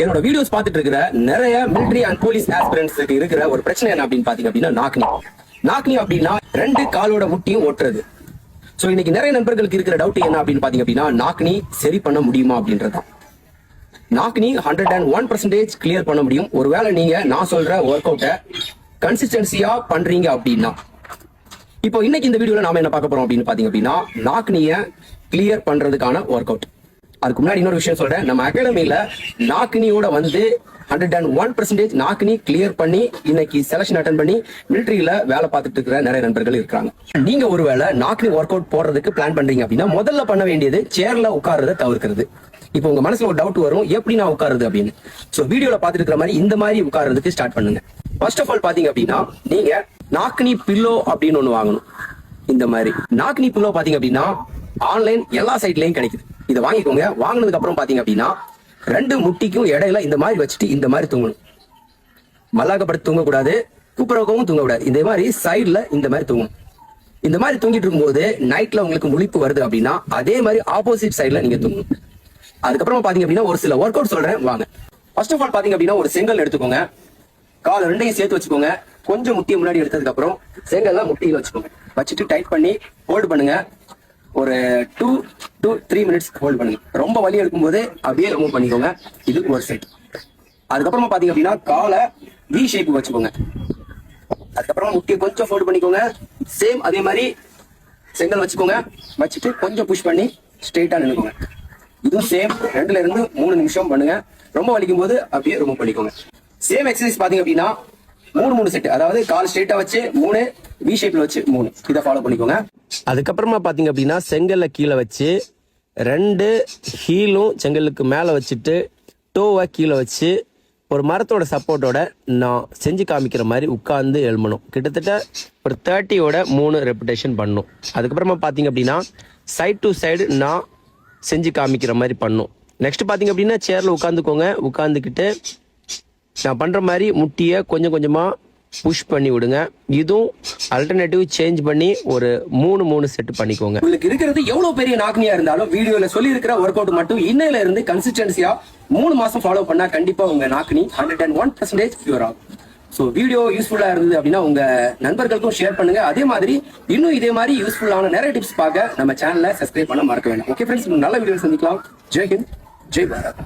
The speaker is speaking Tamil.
என்னோட வீடியோஸ் பார்த்துட்டு இருக்கிற நிறைய மிலிட்டரி அண்ட் போலீஸ் ஆஸ்பிரன்ட்ஸ்க்கு இருக்கிற ஒரு பிரச்சனை என்ன அப்படின்னு பாத்தீங்க அப்படின்னா நாக்னி அப்படின்னா ரெண்டு காலோட முட்டியும் ஓட்டுறது. சோ இன்னைக்கு நிறைய நண்பர்களுக்கு இருக்கிற டவுட் என்ன அப்படின்னு பாத்தீங்க அப்படின்னா நாக்னி சரி பண்ண முடியுமா அப்படின்றதான். நாக்னி 101% கிளியர் பண்ண முடியும். ஒருவேளை நீங்க நான் சொல்ற ஒர்க் அவுட்டை கன்சிஸ்டன்சியா பண்றீங்க அப்படின்னா. இப்போ இன்னைக்கு இந்த வீடியோல நாம என்ன பார்க்க போறோம் அப்படின்னு பாத்தீங்க அப்படின்னா நாக்னிய கிளியர் பண்றதுக்கான ஒர்க் அவுட். அதுக்கு முன்னாடி இன்னொரு விஷயம் சொல்றேன், நம்ம அகாடமியில நாக்னியோட வந்து 101% நாக்னி கிளியர் பண்ணி இன்னைக்கு செலக்ஷன் அட்டன் பண்ணி மிலிட்டரியில வேலை பார்த்துட்டு இருக்கிற நிறைய நண்பர்கள் இருக்காங்க. நீங்க ஒருவேளை நாக்னி ஒர்க் அவுட் போடுறதுக்கு பிளான் பண்றீங்க அப்படின்னா முதல்ல பண்ண வேண்டியது சேர்ல உட்கார்றதை தவிர்க்கிறது. இப்போ உங்க மனசுல ஒரு டவுட் வரும், எப்படி நான் உட்காருது அப்படின்னு. சோ வீடியோல பாத்துட்டு இருக்கிற மாதிரி இந்த மாதிரி உட்கார்றதுக்கு ஸ்டார்ட் பண்ணுங்க. ஃபர்ஸ்ட் ஆஃப் ஆல் பாத்தீங்க அப்படின்னா நீங்க நாக்னி பில்லோ அப்படின்னு ஒண்ணு வாங்கணும். இந்த மாதிரி நாக்னி பில்லோ பாத்தீங்க அப்படின்னா ஆன்லைன் எல்லா சைட்லயும் கிடைக்குது. இதை வாங்கிக்கோங்க. வாங்கினதுக்கு அப்புறம் பாத்தீங்க அப்படின்னா ரெண்டு முட்டிக்கும் இடையில இந்த மாதிரி வச்சுட்டு இந்த மாதிரி தூங்கணும். மல்லாக்கப்படுத்தி தூங்கக்கூடாது, கூப்பிடவும் தூங்கக்கூடாது. இந்த மாதிரி சைட்ல இந்த மாதிரி தூங்கணும். இந்த மாதிரி தூங்கிட்டு இருக்கும்போது நைட்ல உங்களுக்கு முழிப்பு வருது அப்படின்னா அதே மாதிரி ஆப்போசிட் சைட்ல நீங்க தூங்கணும். அதுக்கப்புறம் பாத்தீங்க அப்படின்னா ஒரு சில ஒர்க் அவுட் சொல்றேன் வாங்க. ஃபர்ஸ்ட் ஆஃப் ஆல் பாத்தீங்க அப்படின்னா ஒரு செங்கல் எடுத்துக்கோங்க. கால் ரெண்டையும் சேர்த்து வச்சுக்கோங்க. கொஞ்சம் முட்டியை முன்னாடி எடுத்ததுக்கு அப்புறம் செங்கல்லாம் முட்டியில வச்சுக்கோங்க. வச்சுட்டு டைட் பண்ணி ஹோல்டு பண்ணுங்க. ஒரு 2 to 3 minutes ஹோல்ட் பண்ணுங்க. ரொம்ப வலி எடுக்கும் போது அப்படியே ரிமூவ் பண்ணிக்கோங்க. இது ஒரு செட். அதுக்கப்புறமா பாத்தீங்க அப்படின்னா காலை வி ஷேப் வச்சுக்கோங்க. அதுக்கப்புறமா முட்டியை கொஞ்சம் ஃபோல்ட் பண்ணிக்கோங்க. சேம் அதே மாதிரி செங்கல் வச்சுக்கோங்க. வச்சுட்டு கொஞ்சம் புஷ் பண்ணி ஸ்ட்ரெயிட்டா நின்னுக்கோங்க. இதுவும் சேம் 2 to 3 நிமிஷம் பண்ணுங்க. ரொம்ப வலிக்கும் போது அப்படியே ரிமூவ் பண்ணிக்கோங்க. சேம் எக்ஸசைஸ் பாத்தீங்க அப்படின்னா 3 செட், அதாவது கால் ஸ்ட்ரெயிட்டா வச்சு 3, வி ஷேப்ல வச்சு 3. இதை ஃபாலோ பண்ணிக்கோங்க. அதுக்கப்புறமா பாத்தீங்க அப்படின்னா செங்கல்ல கீழே வச்சு 2 ஹீலும் செங்கலுக்கு மேல வச்சுட்டு டோவை கீழே வச்சு ஒரு மரத்தோட சப்போர்ட்டோட நான் செஞ்சு காமிக்கிற மாதிரி உட்கார்ந்து எழுமணும். கிட்டத்தட்ட ஒரு 30யோட 3 ரெப்பிடேஷன் பண்ணணும். அதுக்கப்புறமா பாத்தீங்க அப்படின்னா சைட் டு சைடு நான் செஞ்சு காமிக்கிற மாதிரி பண்ணும். நெக்ஸ்ட் பாத்தீங்க அப்படின்னா சேர்ல உட்காந்துக்கோங்க. உட்காந்துக்கிட்டு நான் பண்ற மாதிரி முட்டியை கொஞ்சம் கொஞ்சமா புஷ் பண்ணி விடுங்க. இதுவும் அல்டர்னேட்டிவ் சேஞ்ச் பண்ணி ஒரு 3 செட் பண்ணிக்கோங்க. உங்களுக்கு இருக்கிறது எவ்வளவு பெரிய நாக்னியா இருந்தாலும் வீடியோல சொல்லி இருக்கிற ஒர்க் அவுட் மட்டும் இன்னையில இருந்து கன்சிஸ்டன்சியா 3 மாசம் ஃபாலோ பண்ணா கண்டிப்பா உங்க நாக்னி 101% கியூர் ஆகும். ஸோ வீடியோ யூஸ்ஃபுல்லா இருந்தது அப்படின்னா உங்க நண்பர்களுக்கும் ஷேர் பண்ணுங்க. அதே மாதிரி இன்னும் இதே மாதிரி யூஸ்ஃபுல்லான நிறைய டிப்ஸ் பார்க்க நம்ம சேனலை சப்ஸ்கிரைப் பண்ண மறக்க வேண்டாம். ஓகே ஃப்ரெண்ட்ஸ், நல்ல வீடியோ சந்திக்கலாம். ஜெய் ஹிந்த், ஜெய் பாரத்.